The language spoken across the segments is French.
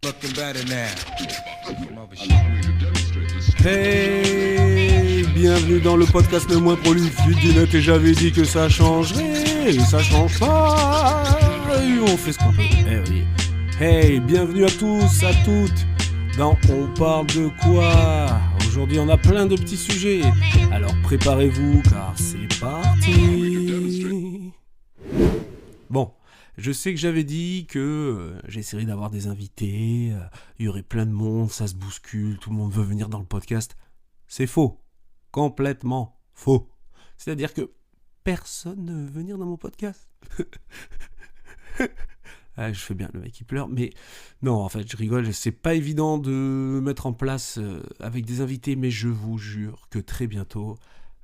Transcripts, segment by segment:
Looking better now. Hey, bienvenue dans le podcast le moins prolifique du net et j'avais dit que ça changerait et ça change pas. Et on fait ce qu'on peut. Eh oui. Hey, bienvenue à tous, à toutes. Dans On parle de quoi? Aujourd'hui on a plein de petits sujets. Alors préparez-vous car c'est parti. Bon. Je sais que j'avais dit que j'essaierais d'avoir des invités, il y aurait plein de monde, ça se bouscule, tout le monde veut venir dans le podcast. C'est faux. Complètement faux. C'est-à-dire que personne ne veut venir dans mon podcast. Je fais bien le mec qui pleure, mais non, en fait, je rigole. C'est pas évident de mettre en place avec des invités, mais je vous jure que très bientôt,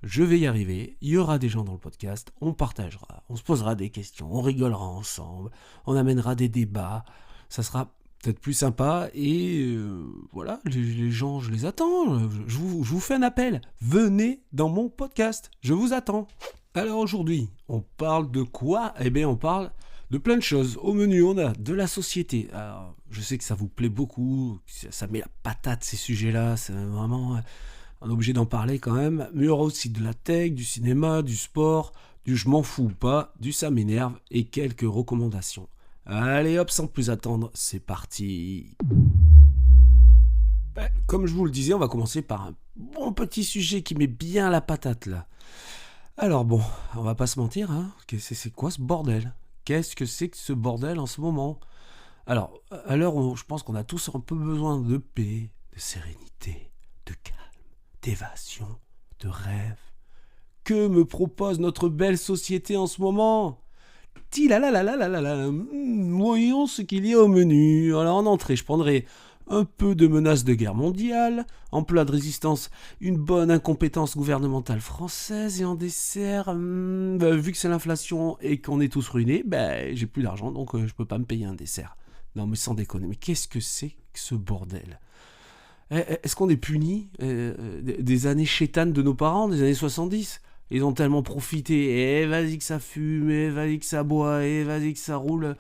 je vais y arriver, il y aura des gens dans le podcast, on partagera, on se posera des questions, on rigolera ensemble, on amènera des débats, ça sera peut-être plus sympa et voilà, les gens, je les attends, je vous fais un appel, venez dans mon podcast, je vous attends. Alors aujourd'hui, on parle de quoi? Eh bien on parle de plein de choses. Au menu, on a de la société. Alors, je sais que ça vous plaît beaucoup, ça met la patate ces sujets-là, c'est vraiment... On est obligé d'en parler quand même, mais il y aura aussi de la tech, du cinéma, du sport, du je m'en fous ou pas, du ça m'énerve et quelques recommandations. Allez hop, sans plus attendre, c'est parti. Comme je vous le disais, on va commencer par un bon petit sujet qui met bien la patate là. Alors bon, on va pas se mentir, hein, c'est quoi ce bordel? Qu'est-ce que c'est que ce bordel en ce moment? Alors, à l'heure où je pense qu'on a tous un peu besoin de paix, de sérénité, de calme, d'évasion, de rêve. Que me propose notre belle société en ce moment? Voyons ce qu'il y a au menu. Alors en entrée, je prendrai un peu de menace de guerre mondiale, en plat de résistance, une bonne incompétence gouvernementale française, et en dessert, vu que c'est l'inflation et qu'on est tous ruinés, j'ai plus d'argent, donc je peux pas me payer un dessert. Non mais sans déconner, mais qu'est-ce que c'est que ce bordel? Est-ce qu'on est puni des années chétanes de nos parents, des années 70? Ils ont tellement profité, et vas-y que ça fume, et vas-y que ça boit, et vas-y que ça roule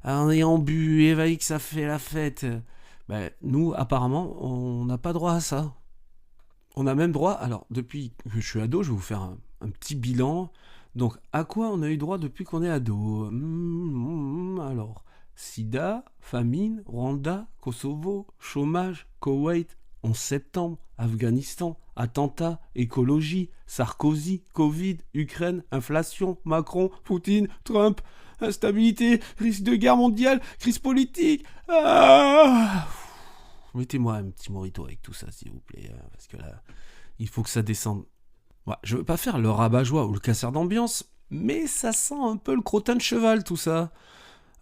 en ayant bu, et vas-y que ça fait la fête. Nous, apparemment, on n'a pas droit à ça. On a même droit, alors depuis que je suis ado, je vais vous faire un petit bilan. Donc, à quoi on a eu droit depuis qu'on est ado? Alors... Sida, famine, Rwanda, Kosovo, chômage, Koweït, 11 septembre, Afghanistan, attentats, écologie, Sarkozy, Covid, Ukraine, inflation, Macron, Poutine, Trump, instabilité, risque de guerre mondiale, crise politique. Mettez-moi un petit morito avec tout ça, s'il vous plaît, parce que là, il faut que ça descende. Ouais, je veux pas faire le rabat-joie ou le casseur d'ambiance, mais ça sent un peu le crottin de cheval, tout ça.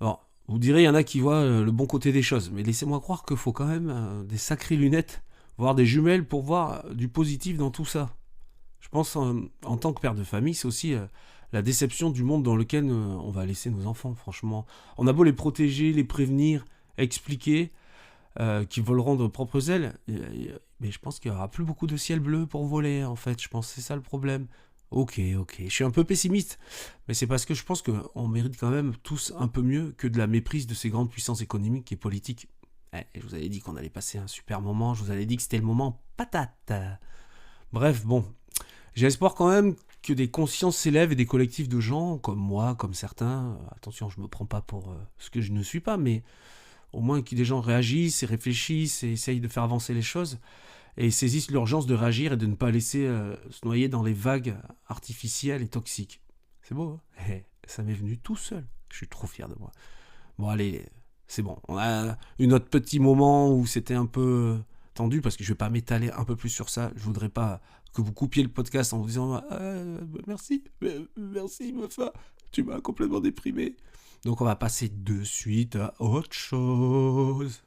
Alors, vous direz, il y en a qui voient le bon côté des choses, mais laissez-moi croire qu'il faut quand même des sacrées lunettes, voire des jumelles pour voir du positif dans tout ça. Je pense en tant que père de famille, c'est aussi la déception du monde dans lequel on va laisser nos enfants, franchement. On a beau les protéger, les prévenir, expliquer qu'ils voleront de propres ailes, mais je pense qu'il n'y aura plus beaucoup de ciel bleu pour voler, en fait. Je pense que c'est ça le problème. Ok, je suis un peu pessimiste, mais c'est parce que je pense qu'on mérite quand même tous un peu mieux que de la méprise de ces grandes puissances économiques et politiques. Je vous avais dit qu'on allait passer un super moment, je vous avais dit que c'était le moment patate. Bref, bon, j'ai espoir quand même que des consciences s'élèvent et des collectifs de gens, comme moi, comme certains, attention, je me prends pas pour ce que je ne suis pas, mais au moins que des gens réagissent et réfléchissent et essayent de faire avancer les choses, et saisissent l'urgence de réagir et de ne pas laisser se noyer dans les vagues artificielles et toxiques. C'est beau, hein? Ça m'est venu tout seul. Je suis trop fier de moi. Bon, allez, c'est bon. On a eu notre petit moment où c'était un peu tendu, parce que je vais pas m'étaler un peu plus sur ça. Je voudrais pas que vous coupiez le podcast en vous disant merci meuf, tu m'as complètement déprimé. Donc on va passer de suite à autre chose.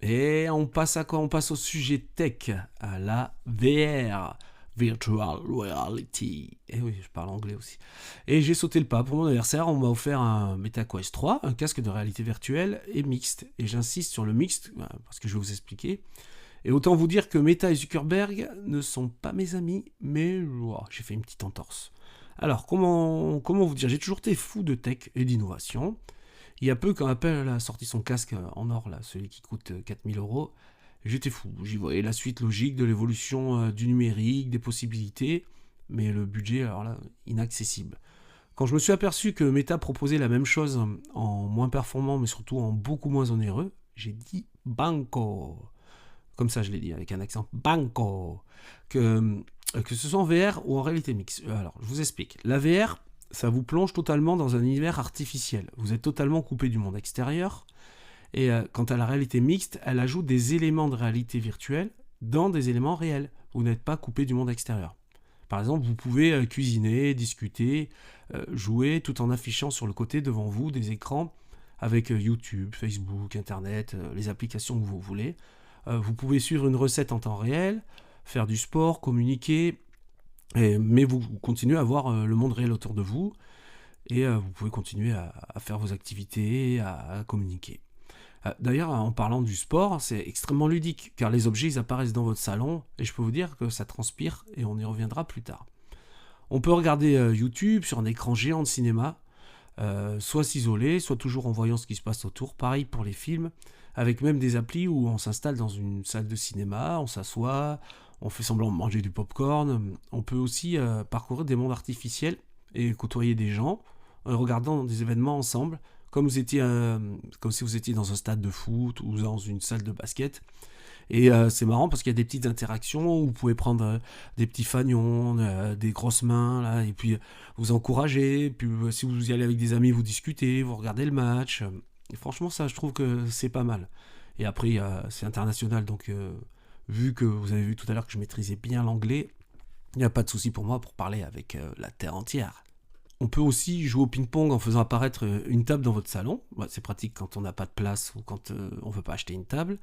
Et on passe à quoi? On passe au sujet tech, à la VR, Virtual Reality. Et oui, je parle anglais aussi. Et j'ai sauté le pas. Pour mon anniversaire, on m'a offert un MetaQuest 3, un casque de réalité virtuelle et mixte. Et j'insiste sur le mixte, parce que je vais vous expliquer. Et autant vous dire que Meta et Zuckerberg ne sont pas mes amis, mais j'ai fait une petite entorse. Alors, comment vous dire? J'ai toujours été fou de tech et d'innovation. Il y a peu, quand Apple a sorti son casque en or, là, celui qui coûte 4 000 euros, j'étais fou. J'y voyais la suite logique de l'évolution du numérique, des possibilités, mais le budget, alors là, inaccessible. Quand je me suis aperçu que Meta proposait la même chose en moins performant, mais surtout en beaucoup moins onéreux, j'ai dit banco. Comme ça, je l'ai dit avec un accent banco. Que ce soit en VR ou en réalité mixte. Alors, je vous explique. La VR, ça vous plonge totalement dans un univers artificiel. Vous êtes totalement coupé du monde extérieur. Et quant à la réalité mixte, elle ajoute des éléments de réalité virtuelle dans des éléments réels. Vous n'êtes pas coupé du monde extérieur. Par exemple, vous pouvez cuisiner, discuter, jouer, tout en affichant sur le côté devant vous des écrans avec YouTube, Facebook, Internet, les applications que vous voulez. Vous pouvez suivre une recette en temps réel, faire du sport, communiquer, mais vous continuez à voir le monde réel autour de vous et vous pouvez continuer à faire vos activités, à communiquer. D'ailleurs, en parlant du sport, c'est extrêmement ludique, car les objets ils apparaissent dans votre salon, et je peux vous dire que ça transpire, et on y reviendra plus tard. On peut regarder YouTube sur un écran géant de cinéma, soit s'isoler, soit toujours en voyant ce qui se passe autour. Pareil pour les films, avec même des applis où on s'installe dans une salle de cinéma, on s'assoit, on fait semblant de manger du popcorn. On peut aussi parcourir des mondes artificiels et côtoyer des gens, en regardant des événements ensemble, comme si vous étiez dans un stade de foot ou dans une salle de basket. Et c'est marrant parce qu'il y a des petites interactions où vous pouvez prendre des petits fagnons, des grosses mains, là, et puis vous encourager. Puis si vous y allez avec des amis, vous discutez, vous regardez le match. Et franchement, ça, je trouve que c'est pas mal. Et après, c'est international, donc vu que vous avez vu tout à l'heure que je maîtrisais bien l'anglais, il n'y a pas de souci pour moi pour parler avec la terre entière. On peut aussi jouer au ping-pong en faisant apparaître une table dans votre salon. C'est pratique quand on n'a pas de place ou quand on ne veut pas acheter une table.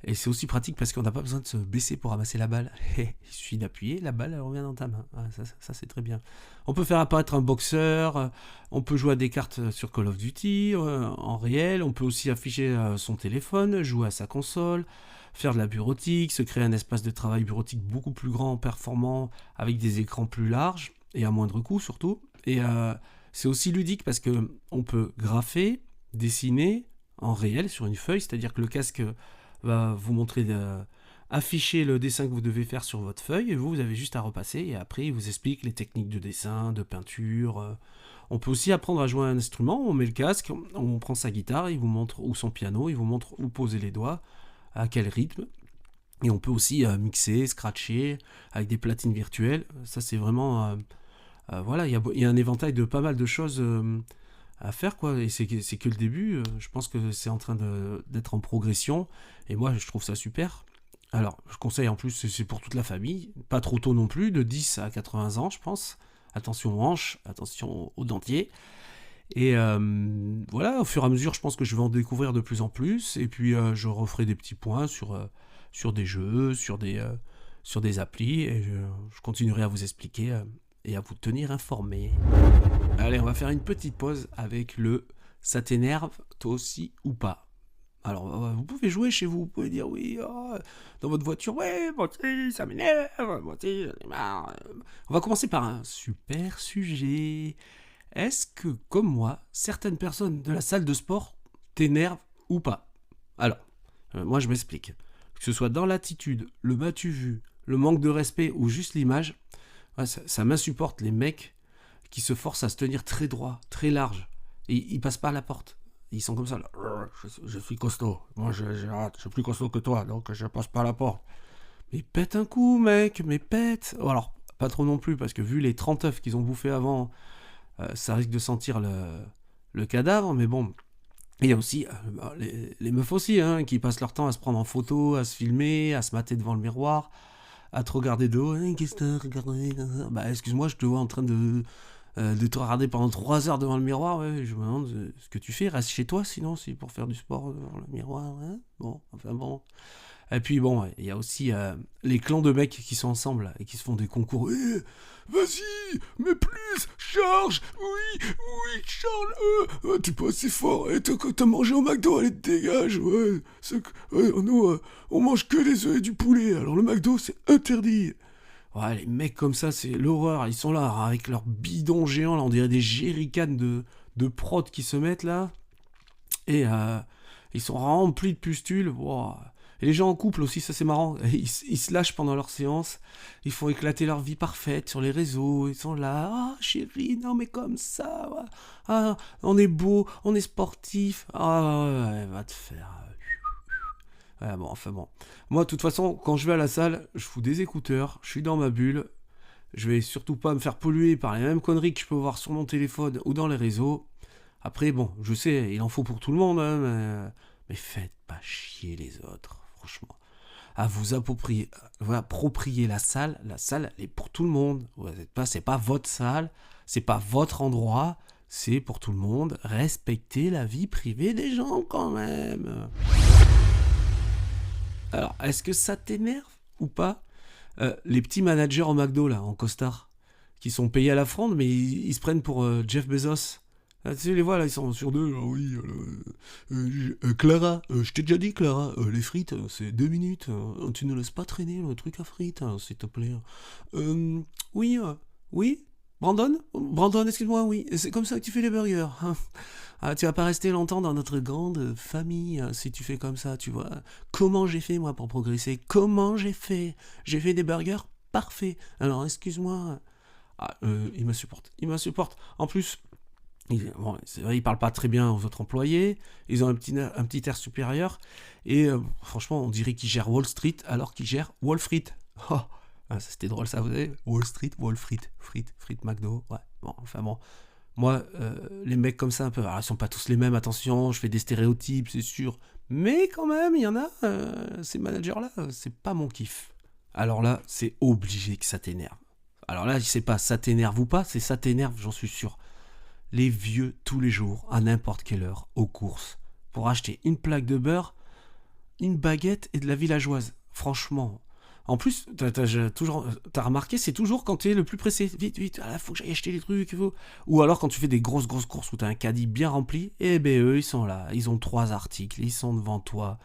Et c'est aussi pratique parce qu'on n'a pas besoin de se baisser pour ramasser la balle. Il suffit d'appuyer, la balle elle revient dans ta main. Ça c'est très bien. On peut faire apparaître un boxeur, on peut jouer à des cartes sur Call of Duty en réel, on peut aussi afficher son téléphone, jouer à sa console, faire de la bureautique, se créer un espace de travail bureautique beaucoup plus grand, performant, avec des écrans plus larges et à moindre coût surtout. Et c'est aussi ludique parce que on peut graffer, dessiner en réel sur une feuille, c'est-à-dire que le casque va vous montrer, afficher le dessin que vous devez faire sur votre feuille, et vous avez juste à repasser, et après il vous explique les techniques de dessin, de peinture. On peut aussi apprendre à jouer un instrument, on met le casque, on prend sa guitare, il vous montre, ou son piano, il vous montre où poser les doigts, à quel rythme. Et on peut aussi mixer, scratcher, avec des platines virtuelles. Ça c'est vraiment... voilà, il y a un éventail de pas mal de choses à faire, quoi. Et c'est que le début. Je pense que c'est en train d'être en progression. Et moi, je trouve ça super. Alors, je conseille en plus, c'est pour toute la famille. Pas trop tôt non plus, de 10 à 80 ans, je pense. Attention aux hanches, attention aux dentiers. Et voilà, au fur et à mesure, je pense que je vais en découvrir de plus en plus. Et puis, je referai des petits points sur des jeux, sur des applis. Et je continuerai à vous expliquer et à vous tenir informé. Allez, on va faire une petite pause avec le "ça t'énerve, toi aussi ou pas". Alors, vous pouvez jouer chez vous, vous pouvez dire oui, dans votre voiture, ouais, moi aussi, ça m'énerve, moi aussi, j'en ai marre. On va commencer par un super sujet. Est-ce que, comme moi, certaines personnes de la salle de sport t'énervent ou pas? Alors, moi je m'explique. Que ce soit dans l'attitude, le m'as-tu vu, le manque de respect ou juste l'image, ouais, ça m'insupporte les mecs qui se forcent à se tenir très droit, très large. Et ils passent pas à la porte. Ils sont comme ça, là. Je suis costaud. Moi, je suis plus costaud que toi, donc je passe pas à la porte. Mais pète un coup, mec, mais pète. Oh, alors, pas trop non plus, parce que vu les 30 œufs qu'ils ont bouffés avant, ça risque de sentir le cadavre, mais bon. Il y a aussi les meufs aussi, hein, qui passent leur temps à se prendre en photo, à se filmer, à se mater devant le miroir, à te regarder de haut. Hey, qu'est-ce que t'as regardé? Bah, excuse-moi, je te vois en train de te regarder pendant 3 heures devant le miroir. Ouais, je me demande ce que tu fais. Reste chez toi, sinon, c'est pour faire du sport devant le miroir. Hein, bon, enfin bon. Et puis bon, il y a aussi les clans de mecs qui sont ensemble là, et qui se font des concours. Vas-y, mais plus, charge, oui, Charles, t'es pas assez fort, t'as mangé au McDo, allez, te dégage, ouais, nous, on mange que des œufs et du poulet, alors le McDo, c'est interdit. Ouais, les mecs comme ça, c'est l'horreur, ils sont là, avec leurs bidons géants, là, on dirait des jerrycans de prod qui se mettent là. Et ils sont remplis de pustules. Wow. Et les gens en couple aussi, ça c'est marrant. Ils se lâchent pendant leur séance. Ils font éclater leur vie parfaite sur les réseaux. Ils sont là. Ah, chérie, non mais comme ça. Ouais. Ah, on est beau, on est sportif. Ah, ouais, va te faire. Ouais, bon, enfin bon. Moi, de toute façon, quand je vais à la salle, je fous des écouteurs. Je suis dans ma bulle. Je vais surtout pas me faire polluer par les mêmes conneries que je peux voir sur mon téléphone ou dans les réseaux. Après, bon, je sais, il en faut pour tout le monde, hein, mais faites pas chier les autres, franchement. À vous approprier la salle, elle est pour tout le monde. C'est pas votre salle, c'est pas votre endroit, c'est pour tout le monde. Respectez la vie privée des gens quand même. Alors, est-ce que ça t'énerve ou pas les petits managers au McDo, là, en costard, qui sont payés à la fronde, mais ils se prennent pour Jeff Bezos. Ah, tu les vois là, ils sont sur deux. Ah oui, Clara, je t'ai déjà dit, Clara, les frites, c'est 2 minutes. Tu ne laisses pas traîner le truc à frites, hein, s'il te plaît. Oui, oui, Brandon, excuse-moi, oui. C'est comme ça que tu fais les burgers. Hein. Ah, tu vas pas rester longtemps dans notre grande famille si tu fais comme ça, tu vois. Comment j'ai fait moi pour progresser? Comment j'ai fait? J'ai fait des burgers parfaits. Alors excuse-moi. Ah, il me supporte. Il me supporte. En plus. Bon, c'est vrai, ils parlent pas très bien aux autres employés, ils ont un petit air supérieur, et franchement, on dirait qu'ils gèrent Wall Street alors qu'ils gèrent Wall Street. Oh, ça c'était drôle ça, vous savez, Wall Street, Wall Street, frites McDo, ouais, bon, enfin bon. Moi, les mecs comme ça, un peu, alors ils sont pas tous les mêmes, attention, je fais des stéréotypes, c'est sûr, mais quand même, il y en a, ces managers-là, c'est pas mon kiff. Alors là, c'est obligé que ça t'énerve. Alors là, je sais pas, ça t'énerve ou pas, c'est ça t'énerve, j'en suis sûr. Les vieux tous les jours, à n'importe quelle heure, aux courses, pour acheter une plaque de beurre, une baguette et de la villageoise. Franchement. En plus, t'as remarqué, c'est toujours quand t'es le plus pressé. Vite, vite, faut que j'aille acheter les trucs. Ou alors quand tu fais des grosses courses où t'as un caddie bien rempli, et ben eux, ils sont là. Ils ont 3 articles, ils sont devant toi.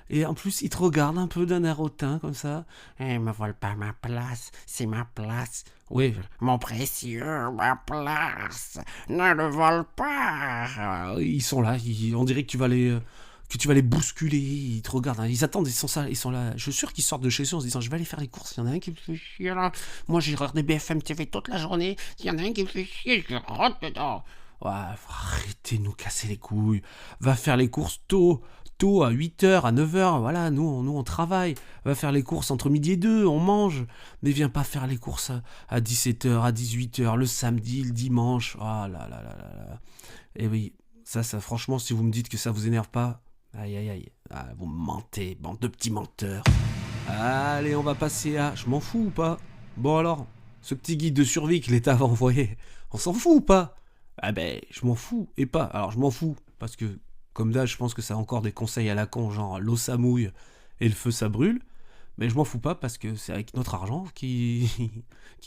Et en plus, ils te regardent un peu d'un air hautain, comme ça. Eh, me vole pas ma place, c'est ma place. Oui, mon précieux, ma place, ne le vole pas. Ils sont là, on dirait que tu vas les bousculer, ils te regardent, hein, ils attendent, ils sont là. Je suis sûr qu'ils sortent de chez eux en se disant, je vais aller faire les courses, il y en a un qui me fait chier là. Moi, j'ai regardé BFM TV toute la journée, il y en a un qui me fait chier, je rentre dedans. Ouais, arrêtez de nous casser les couilles. Va faire les courses tôt à 8h, à 9h, voilà, nous on travaille. Va faire les courses entre midi et 2, on mange. Mais viens pas faire les courses à 17h, à 18h, le samedi, le dimanche. Ah là là là là là. Et oui, ça franchement, si vous me dites que ça vous énerve pas, aïe aïe aïe, ah, vous me mentez, bande de petits menteurs. Allez, on va passer à... Je m'en fous ou pas? Bon alors, ce petit guide de survie que l'État va envoyer, on s'en fout ou pas? Ah ben, je m'en fous et pas. Alors je m'en fous, parce que comme d'hab, je pense que ça a encore des conseils à la con, genre l'eau ça mouille et le feu ça brûle. Mais je m'en fous pas parce que c'est avec notre argent qui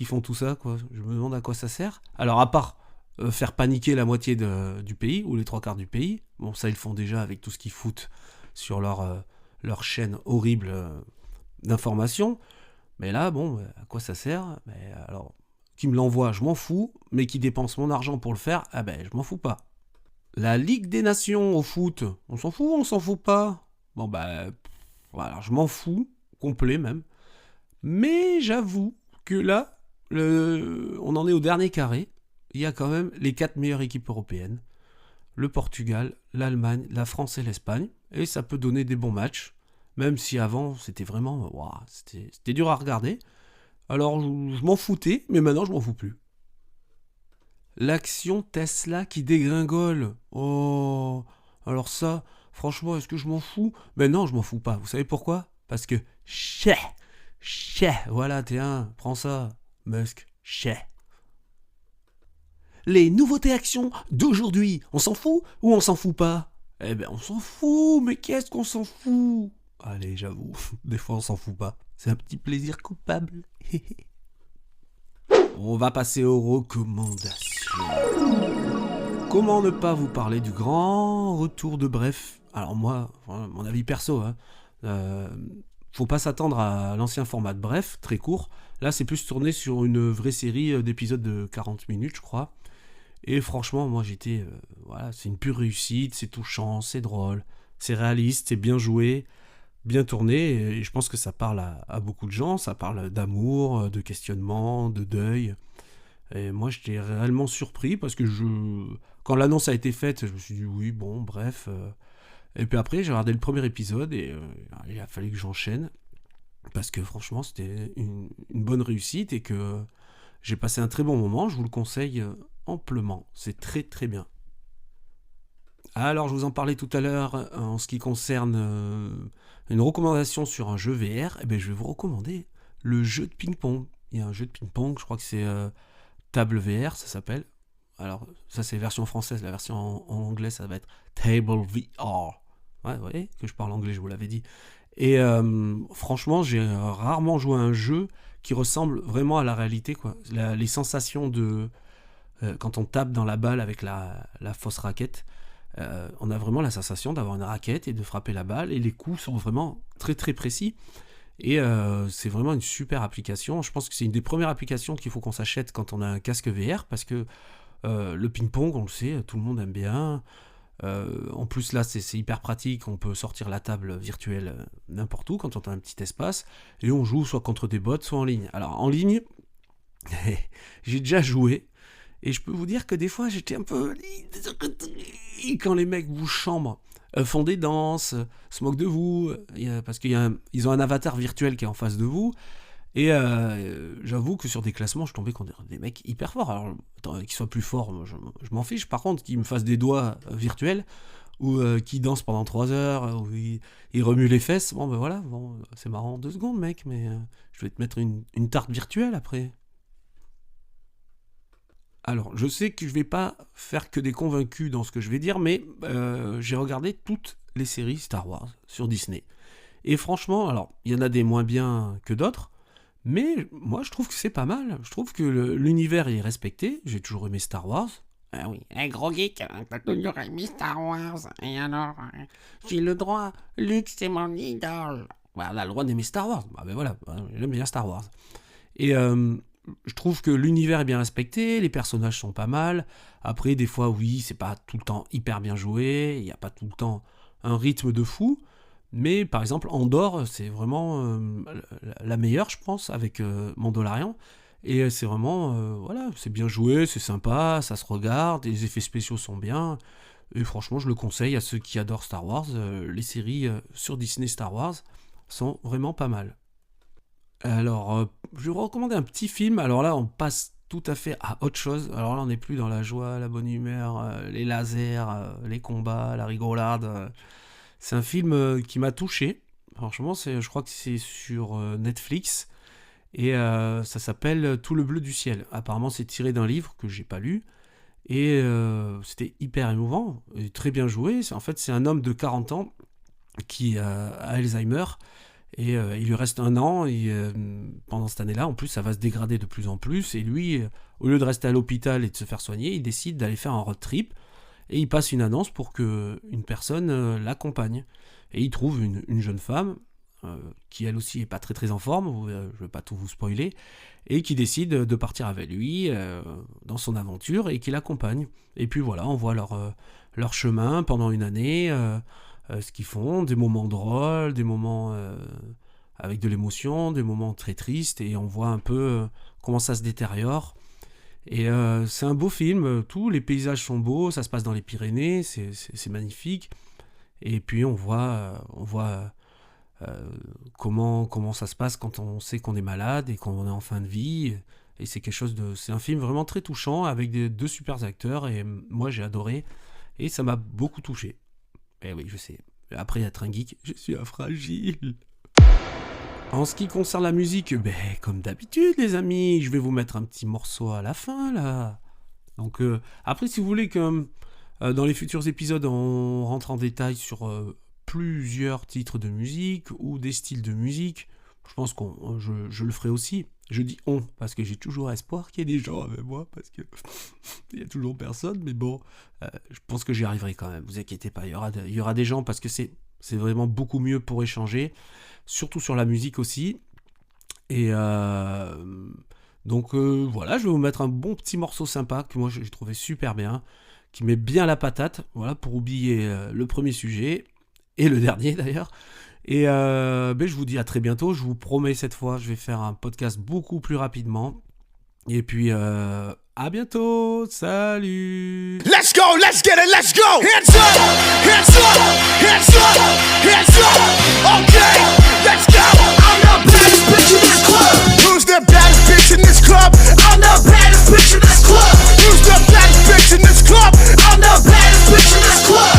font tout ça, quoi. Je me demande à quoi ça sert. Alors à part faire paniquer la moitié du pays, ou les 3 quarts du pays, bon ça ils le font déjà avec tout ce qu'ils foutent sur leur chaîne horrible d'information. Mais là, bon, à quoi ça sert? Mais alors, qui me l'envoie, je m'en fous, mais qui dépense mon argent pour le faire, ah ben, je m'en fous pas. La Ligue des Nations au foot, on s'en fout ou on s'en fout pas? Bon ben, voilà, je m'en fous, complet même. Mais j'avoue que là, on en est au dernier carré. Il y a quand même les 4 meilleures équipes européennes. Le Portugal, l'Allemagne, la France et l'Espagne. Et ça peut donner des bons matchs. Même si avant, c'était vraiment... Wow, c'était dur à regarder. Alors, je m'en foutais, mais maintenant, je m'en fous plus. L'action Tesla qui dégringole. Oh, alors ça, franchement, est-ce que je m'en fous? Mais non, je m'en fous pas. Vous savez pourquoi? Parce que, chais, voilà, tiens, prends ça, Musk, chais. Les nouveautés actions d'aujourd'hui, on s'en fout ou on s'en fout pas? Eh ben, on s'en fout, mais qu'est-ce qu'on s'en fout? Allez, j'avoue, des fois on s'en fout pas. C'est un petit plaisir coupable. On va passer aux recommandations. Comment ne pas vous parler du grand retour de Bref? Alors moi, mon avis perso, hein, faut pas s'attendre à l'ancien format de Bref, très court. Là, c'est plus tourné sur une vraie série d'épisodes de 40 minutes, je crois. Et franchement, moi j'étais. Voilà, c'est une pure réussite, c'est touchant, c'est drôle, c'est réaliste, c'est bien joué, bien tourné. Et je pense que ça parle à beaucoup de gens. Ça parle d'amour, de questionnement, de deuil. Et moi j'étais réellement surpris parce que quand l'annonce a été faite, je me suis dit oui, bon, bref. Et puis après, j'ai regardé le premier épisode et il a fallu que j'enchaîne. Parce que franchement, c'était une bonne réussite et que j'ai passé un très bon moment. Je vous le conseille amplement. C'est très très bien. Alors, je vous en parlais tout à l'heure en ce qui concerne une recommandation sur un jeu VR. Eh bien, je vais vous recommander le jeu de ping-pong. Il y a un jeu de ping-pong, je crois que c'est Table VR, ça s'appelle. Alors, ça, c'est la version française. La version en anglais, ça va être Table VR. Ouais, vous voyez que je parle anglais, je vous l'avais dit. Et franchement, j'ai rarement joué à un jeu qui ressemble vraiment à la réalité, quoi. Les sensations de quand on tape dans la balle avec la fausse raquette, on a vraiment la sensation d'avoir une raquette et de frapper la balle. Et les coups sont vraiment très très précis. Et c'est vraiment une super application. Je pense que c'est une des premières applications qu'il faut qu'on s'achète quand on a un casque VR parce que le ping-pong, on le sait, tout le monde aime bien. En plus là c'est hyper pratique, on peut sortir la table virtuelle n'importe où quand on a un petit espace et on joue soit contre des bots soit en ligne. Alors en ligne, j'ai déjà joué et je peux vous dire que des fois j'étais un peu quand les mecs vous chambrent, font des danses, se moquent de vous, parce qu'ils ont un avatar virtuel qui est en face de vous. Et j'avoue que sur des classements, je tombais contre des mecs hyper forts. Alors, qu'ils soient plus forts, moi, je m'en fiche. Par contre, qu'ils me fassent des doigts virtuels, ou qu'ils dansent pendant 3 heures, ou ils remuent les fesses, bon ben voilà, bon, c'est marrant 2 secondes, mec, mais je vais te mettre une tarte virtuelle après. Alors, je sais que je vais pas faire que des convaincus dans ce que je vais dire, mais j'ai regardé toutes les séries Star Wars sur Disney. Et franchement, alors, il y en a des moins bien que d'autres, mais moi je trouve que c'est pas mal. Je trouve que l'univers est respecté. J'ai toujours aimé Star Wars. Ah oui, un gros geek, hein, t'as toujours aimé Star Wars. Et alors, j'ai le droit, Luke c'est mon idole. Voilà, on a le droit d'aimer Star Wars. Ah ben voilà, j'aime bien Star Wars. Et je trouve que l'univers est bien respecté, les personnages sont pas mal. Après, des fois, oui, c'est pas tout le temps hyper bien joué, il n'y a pas tout le temps un rythme de fou. Mais par exemple, Andorre, c'est vraiment la meilleure, je pense, avec Mandalorian. Et c'est vraiment, voilà, c'est bien joué, c'est sympa, ça se regarde, les effets spéciaux sont bien. Et franchement, je le conseille à ceux qui adorent Star Wars. Les séries sur Disney Star Wars sont vraiment pas mal. Alors, je vais vous recommander un petit film. Alors là, on passe tout à fait à autre chose. Alors là, on n'est plus dans la joie, la bonne humeur, les lasers, les combats, la rigolade. C'est un film qui m'a touché. Franchement, je crois que c'est sur Netflix. Et ça s'appelle Tout le bleu du ciel. Apparemment, c'est tiré d'un livre que j'ai pas lu. Et c'était hyper émouvant. Et très bien joué. En fait, c'est un homme de 40 ans qui a Alzheimer. Et il lui reste un an. Et pendant cette année-là, en plus, ça va se dégrader de plus en plus. Et lui, au lieu de rester à l'hôpital et de se faire soigner, il décide d'aller faire un road trip. Et il passe une annonce pour que une personne l'accompagne. Et il trouve une jeune femme qui elle aussi est pas très très en forme, je vais pas tout vous spoiler, et qui décide de partir avec lui dans son aventure et qui l'accompagne. Et puis voilà, on voit leur chemin pendant une année, ce qu'ils font, des moments drôles, des moments avec de l'émotion, des moments très tristes, et on voit un peu comment ça se détériore. Et c'est un beau film, tous les paysages sont beaux, ça se passe dans les Pyrénées, c'est magnifique. Et puis on voit comment ça se passe quand on sait qu'on est malade et qu'on est en fin de vie. Et c'est un film vraiment très touchant avec deux super acteurs. Et moi j'ai adoré et ça m'a beaucoup touché. Et oui, je sais. Après être un geek, je suis un fragile. En ce qui concerne la musique, ben, comme d'habitude, les amis, je vais vous mettre un petit morceau à la fin, là. Donc, après, si vous voulez que dans les futurs épisodes, on rentre en détail sur plusieurs titres de musique ou des styles de musique, je pense que je le ferai aussi. Je dis on, parce que j'ai toujours espoir qu'il y ait des gens avec moi, parce que il y a toujours personne, mais bon, je pense que j'y arriverai quand même, vous inquiétez pas, il y aura des gens, parce que c'est vraiment beaucoup mieux pour échanger, surtout sur la musique aussi. Et Donc voilà, je vais vous mettre un bon petit morceau sympa que moi j'ai trouvé super bien, qui met bien la patate, voilà, pour oublier le premier sujet, et le dernier d'ailleurs. Et je vous dis à très bientôt, je vous promets cette fois, je vais faire un podcast beaucoup plus rapidement. Et puis à bientôt, salut. Let's go, let's get it, let's go. Hands up, hands up, hands up, hands up. Okay, let's go. I'm the baddest bitch in this club. Who's the baddest bitch in this club? I'm the baddest bitch in this club. Who's the baddest bitch in this club? I'm the baddest bitch in this club.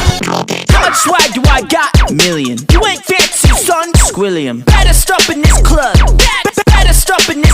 How much swag do I got? Million. You ain't fancy, son. Squilliam. Baddest up in this club. Baddest up in this